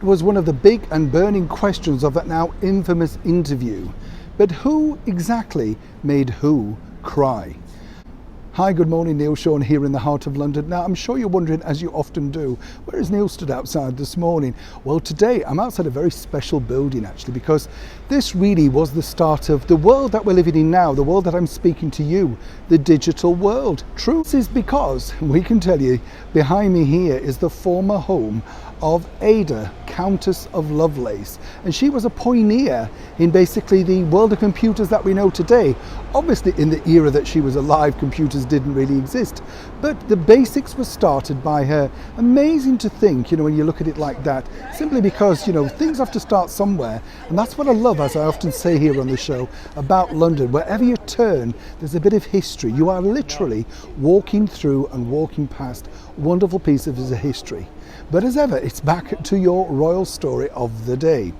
It was one of the big and burning questions of that now infamous interview. But who exactly made who cry? Hi, good morning, Neil Sean here in the heart of London. Now, I'm sure you're wondering, as you often do, where is Neil stood outside this morning? Well, today I'm outside a very special building actually, because this really was the start of the world that we're living in now, the world that I'm speaking to you, the digital world. Truth is because we can tell you, behind me here is the former home of Ada, Countess of Lovelace, and she was a pioneer in basically the world of computers that we know today. Obviously in the era that she was alive, computers didn't really exist, but the basics were started by her. Amazing to think, when you look at it like that, simply because things have to start somewhere, and that's what I love, as I often say here on the show, about London. Wherever you turn, there's a bit of history. You are literally walking through and walking past wonderful pieces of history. But as ever, it's back to your royal story of the day.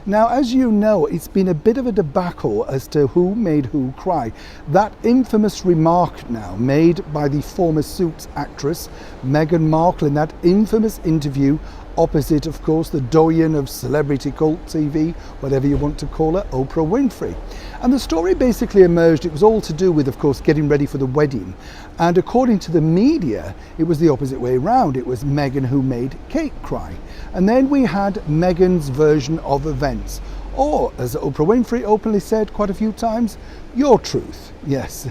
Now, as you know, it's been a bit of a debacle as to who made who cry. That infamous remark now made by the former Suits actress Meghan Markle in that infamous interview opposite, of course, the doyen of celebrity cult TV, whatever you want to call her, Oprah Winfrey. And the story basically emerged, it was all to do with, of course, getting ready for the wedding. And according to the media, it was the opposite way around. It was Meghan who made Kate cry. And then we had Meghan's version of events. Or, as Oprah Winfrey openly said quite a few times, your truth. Yes.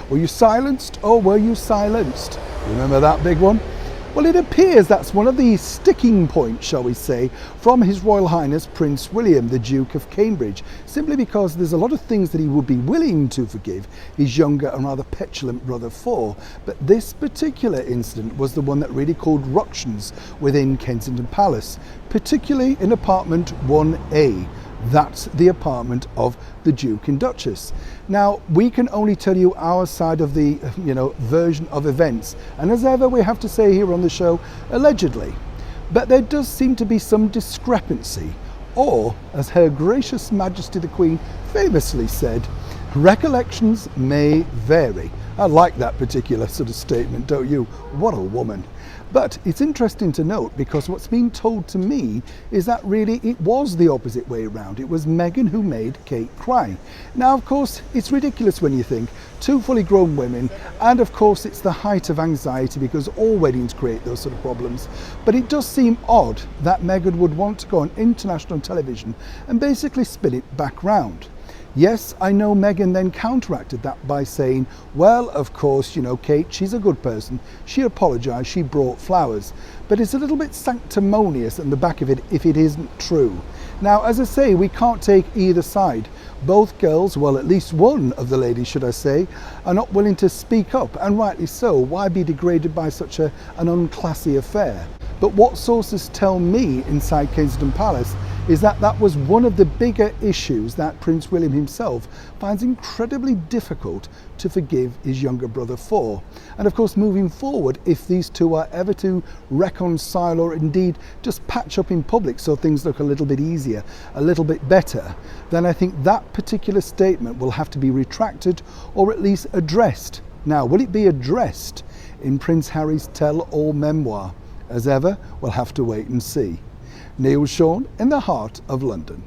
Were you silenced or were you silenced? Remember that big one? Well, it appears that's one of the sticking points, shall we say, from His Royal Highness Prince William, the Duke of Cambridge, simply because there's a lot of things that he would be willing to forgive his younger and rather petulant brother for, but this particular incident was the one that really caused ructions within Kensington Palace, particularly in apartment 1A. That's the apartment of the Duke and Duchess. Now, we can only tell you our side of the, version of events. And as ever, we have to say here on the show, allegedly. But there does seem to be some discrepancy. Or, as Her Gracious Majesty the Queen famously said, recollections may vary. I like that particular sort of statement, don't you? What a woman. But it's interesting to note, because what's been told to me is that really it was the opposite way around. It was Meghan who made Kate cry. Now, of course, it's ridiculous when you think two fully grown women, and of course it's the height of anxiety because all weddings create those sort of problems. But it does seem odd that Meghan would want to go on international television and basically spin it back round. Yes, I know Meghan then counteracted that by saying, well, of course, Kate, she's a good person. She apologised, she brought flowers. But it's a little bit sanctimonious in the back of it if it isn't true. Now, as I say, we can't take either side. Both girls, well, at least one of the ladies, should I say, are not willing to speak up, and rightly so. Why be degraded by such an unclassy affair? But what sources tell me inside Kensington Palace is that that was one of the bigger issues that Prince William himself finds incredibly difficult to forgive his younger brother for. And of course, moving forward, if these two are ever to reconcile or indeed just patch up in public so things look a little bit easier, a little bit better, then I think that particular statement will have to be retracted or at least addressed. Now, will it be addressed in Prince Harry's tell-all memoir? As ever, we'll have to wait and see. Neil Sean in the heart of London.